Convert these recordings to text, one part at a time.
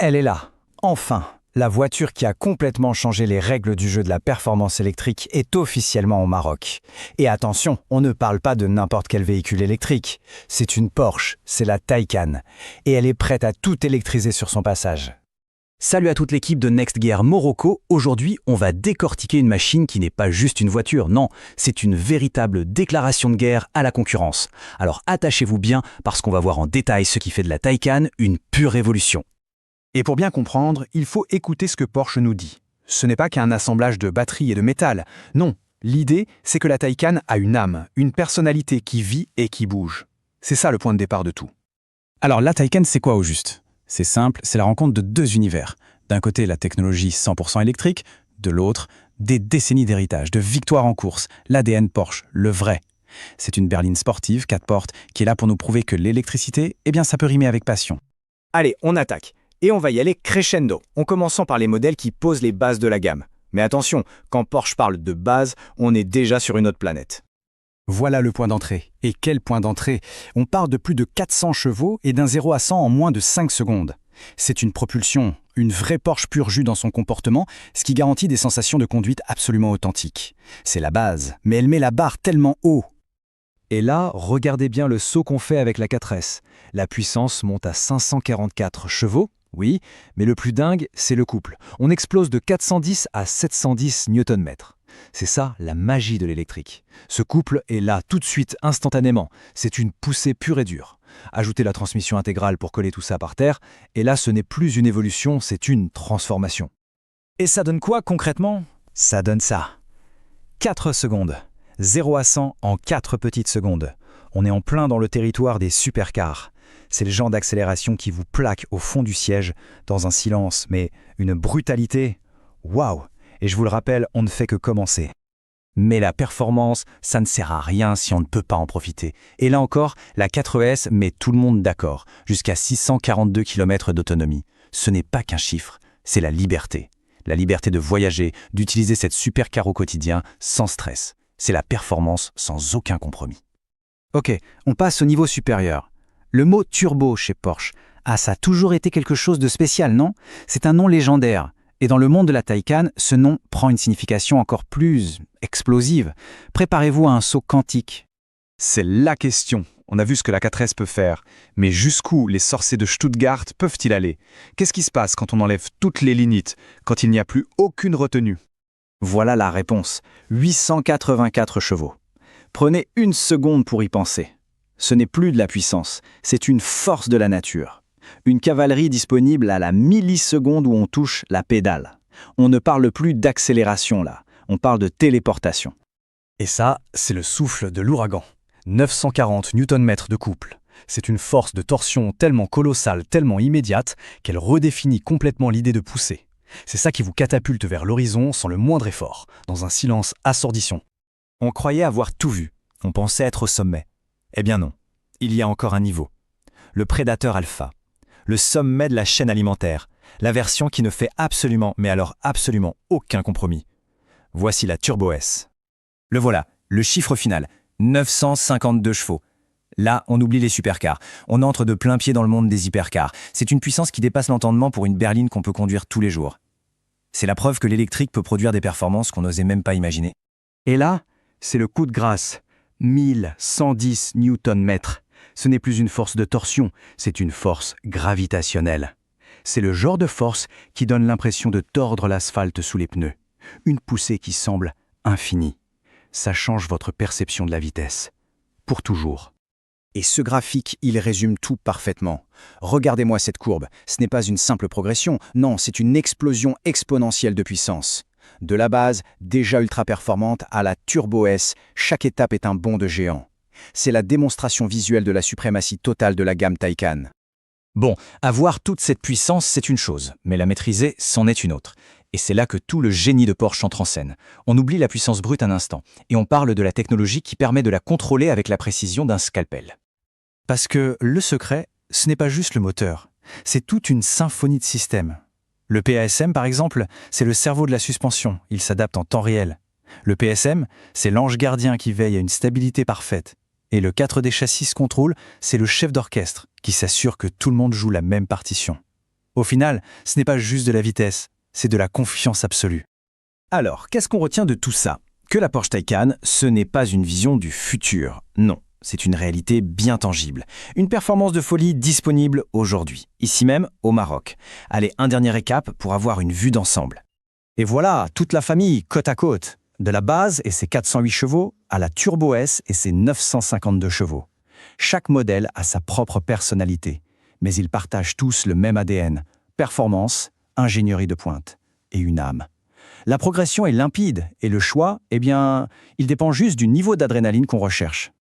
Elle est là. Enfin, la voiture qui a complètement changé les règles du jeu de la performance électrique est officiellement au Maroc. Et attention, on ne parle pas de n'importe quel véhicule électrique. C'est une Porsche, c'est la Taycan. Et elle est prête à tout électriser sur son passage. Salut à toute l'équipe de Next Gear Morocco. Aujourd'hui, on va décortiquer une machine qui n'est pas juste une voiture, non, c'est une véritable déclaration de guerre à la concurrence. Alors attachez-vous bien parce qu'on va voir en détail ce qui fait de la Taycan une pure révolution. Et pour bien comprendre, il faut écouter ce que Porsche nous dit. Ce n'est pas qu'un assemblage de batteries et de métal. Non, l'idée, c'est que la Taycan a une âme, une personnalité qui vit et qui bouge. C'est ça le point de départ de tout. Alors la Taycan, c'est quoi au juste ? C'est simple, c'est la rencontre de deux univers. D'un côté, la technologie 100% électrique, de l'autre, des décennies d'héritage, de victoires en course, l'ADN Porsche, le vrai. C'est une berline sportive, 4 portes, qui est là pour nous prouver que l'électricité, ça peut rimer avec passion. Allez, on attaque. Et on va y aller crescendo, en commençant par les modèles qui posent les bases de la gamme. Mais attention, quand Porsche parle de base, on est déjà sur une autre planète. Voilà le point d'entrée. Et quel point d'entrée ? On part de plus de 400 chevaux et d'un 0 à 100 en moins de 5 secondes. C'est une propulsion, une vraie Porsche pur jus dans son comportement, ce qui garantit des sensations de conduite absolument authentiques. C'est la base, mais elle met la barre tellement haut. Et là, regardez bien le saut qu'on fait avec la 4S. La puissance monte à 544 chevaux, oui, mais le plus dingue, c'est le couple. On explose de 410 à 710 Nm. C'est ça, la magie de l'électrique. Ce couple est là tout de suite, instantanément. C'est une poussée pure et dure. Ajoutez la transmission intégrale pour coller tout ça par terre, et là, ce n'est plus une évolution, c'est une transformation. Et ça donne quoi concrètement ? Ça donne ça. 4 secondes. 0 à 100 en 4 petites secondes. On est en plein dans le territoire des supercars. C'est le genre d'accélération qui vous plaque au fond du siège, dans un silence, mais une brutalité. Waouh ! Et je vous le rappelle, on ne fait que commencer. Mais la performance, ça ne sert à rien si on ne peut pas en profiter. Et là encore, la 4S met tout le monde d'accord, jusqu'à 642 km d'autonomie. Ce n'est pas qu'un chiffre, c'est la liberté. La liberté de voyager, d'utiliser cette supercar au quotidien, sans stress. C'est la performance sans aucun compromis. Ok, on passe au niveau supérieur. Le mot turbo chez Porsche, ça a toujours été quelque chose de spécial, non ? C'est un nom légendaire. Et dans le monde de la Taycan, ce nom prend une signification encore plus explosive. Préparez-vous à un saut quantique. C'est la question. On a vu ce que la 4S peut faire. Mais jusqu'où les sorciers de Stuttgart peuvent-ils aller ? Qu'est-ce qui se passe quand on enlève toutes les limites, quand il n'y a plus aucune retenue ? Voilà la réponse. 884 chevaux. Prenez une seconde pour y penser. Ce n'est plus de la puissance, c'est une force de la nature. Une cavalerie disponible à la milliseconde où on touche la pédale. On ne parle plus d'accélération là, on parle de téléportation. Et ça, c'est le souffle de l'ouragan. 940 Nm de couple. C'est une force de torsion tellement colossale, tellement immédiate, qu'elle redéfinit complètement l'idée de pousser. C'est ça qui vous catapulte vers l'horizon sans le moindre effort, dans un silence assourdissant. On croyait avoir tout vu, on pensait être au sommet. Eh bien non, il y a encore un niveau. Le Predator Alpha. Le sommet de la chaîne alimentaire, la version qui ne fait absolument, mais alors absolument aucun compromis. Voici la Turbo S. Le voilà, le chiffre final, 952 chevaux. Là, on oublie les supercars. On entre de plein pied dans le monde des hypercars. C'est une puissance qui dépasse l'entendement pour une berline qu'on peut conduire tous les jours. C'est la preuve que l'électrique peut produire des performances qu'on n'osait même pas imaginer. Et là, c'est le coup de grâce. 1110 Nm. Ce n'est plus une force de torsion, c'est une force gravitationnelle. C'est le genre de force qui donne l'impression de tordre l'asphalte sous les pneus. Une poussée qui semble infinie. Ça change votre perception de la vitesse. Pour toujours. Et ce graphique, il résume tout parfaitement. Regardez-moi cette courbe, ce n'est pas une simple progression, non, c'est une explosion exponentielle de puissance. De la base, déjà ultra performante, à la Turbo S, chaque étape est un bond de géant. C'est la démonstration visuelle de la suprématie totale de la gamme Taycan. Bon, avoir toute cette puissance, c'est une chose, mais la maîtriser, c'en est une autre. Et c'est là que tout le génie de Porsche entre en scène. On oublie la puissance brute un instant, et on parle de la technologie qui permet de la contrôler avec la précision d'un scalpel. Parce que le secret, ce n'est pas juste le moteur, c'est toute une symphonie de systèmes. Le PASM, par exemple, c'est le cerveau de la suspension, il s'adapte en temps réel. Le PSM, c'est l'ange gardien qui veille à une stabilité parfaite. Et le 4D Chassis Control, c'est le chef d'orchestre qui s'assure que tout le monde joue la même partition. Au final, ce n'est pas juste de la vitesse, c'est de la confiance absolue. Alors, qu'est-ce qu'on retient de tout ça? Que la Porsche Taycan, ce n'est pas une vision du futur. Non, c'est une réalité bien tangible. Une performance de folie disponible aujourd'hui, ici même au Maroc. Allez, un dernier récap pour avoir une vue d'ensemble. Et voilà, toute la famille, côte à côte. De la base et ses 408 chevaux à la Turbo S et ses 952 chevaux. Chaque modèle a sa propre personnalité, mais ils partagent tous le même ADN, performance, ingénierie de pointe et une âme. La progression est limpide et le choix, il dépend juste du niveau d'adrénaline qu'on recherche.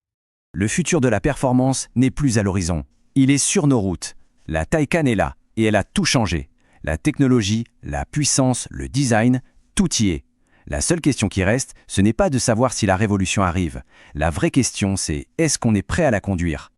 Le futur de la performance n'est plus à l'horizon. Il est sur nos routes. La Taycan est là et elle a tout changé. La technologie, la puissance, le design, tout y est. La seule question qui reste, ce n'est pas de savoir si la révolution arrive. La vraie question, c'est est-ce qu'on est prêt à la conduire ?